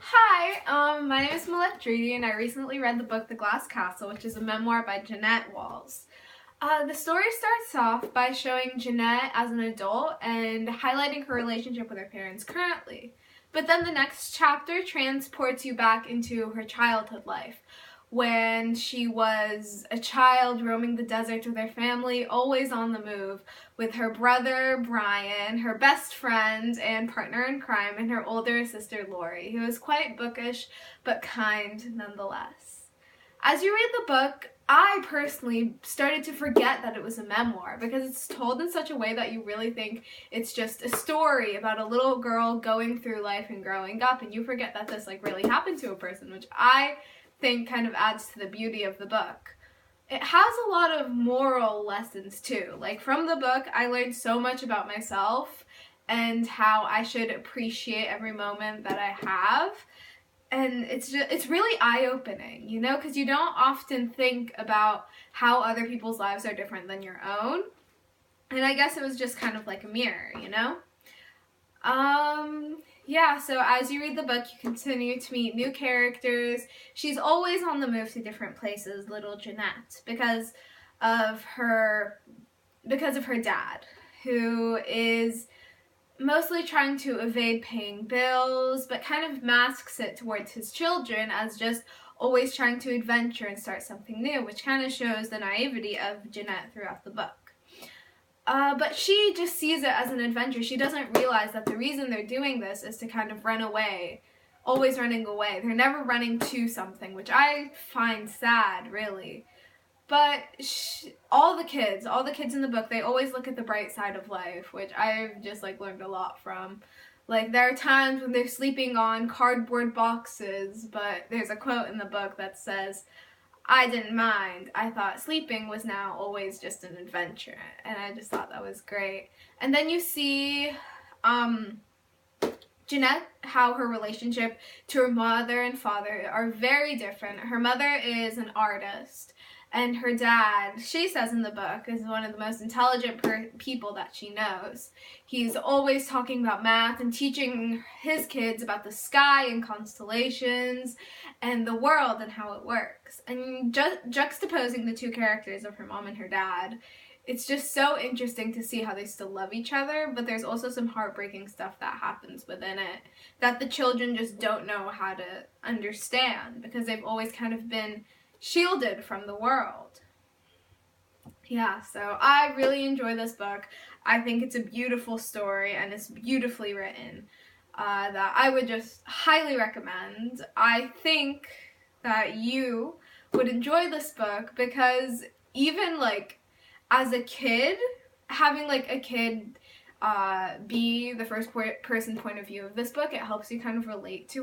Hi, my name is Malak Dridi, and I recently read the book The Glass Castle, which is a memoir by Jeannette Walls. The story starts off by showing Jeannette as an adult and highlighting her relationship with her parents currently. But then the next chapter transports you back into her childhood life, when she was a child roaming the desert with her family, always on the move, with her brother Brian, her best friend and partner in crime, and her older sister Lori, who is quite bookish but kind nonetheless. As you read the book, I personally started to forget that it was a memoir because it's told in such a way that you really think it's just a story about a little girl going through life and growing up, and you forget that this really happened to a person, which I think kind of adds to the beauty of the book. It has a lot of moral lessons too. From the book, I learned so much about myself and how I should appreciate every moment that I have. And it's really eye-opening, because you don't often think about how other people's lives are different than your own. And I guess it was just kind of like a mirror, Yeah, so as you read the book, you continue to meet new characters. She's always on the move to different places, little Jeannette, because of her dad, who is mostly trying to evade paying bills, but kind of masks it towards his children as just always trying to adventure and start something new, which kind of shows the naivety of Jeannette throughout the book. But she just sees it as an adventure. She doesn't realize that the reason they're doing this is to kind of run away, always running away. They're never running to something, which I find sad, really. But all the kids in the book, they always look at the bright side of life, which I've just learned a lot from. There are times when they're sleeping on cardboard boxes, but there's a quote in the book that says, "I didn't mind. I thought sleeping was now always just an adventure." And I just thought that was great. And then you see Jeannette, how her relationship to her mother and father are very different. Her mother is an artist, and her dad, she says in the book, is one of the most intelligent people that she knows. He's always talking about math and teaching his kids about the sky and constellations and the world and how it works. And juxtaposing the two characters of her mom and her dad, it's just so interesting to see how they still love each other, but there's also some heartbreaking stuff that happens within it that the children just don't know how to understand because they've always kind of been shielded from the world. Yeah, so I really enjoy this book. I think it's a beautiful story and it's beautifully written, that I would just highly recommend. I think that you would enjoy this book because even as a kid, having a kid be the first person point of view of this book, it helps you kind of relate to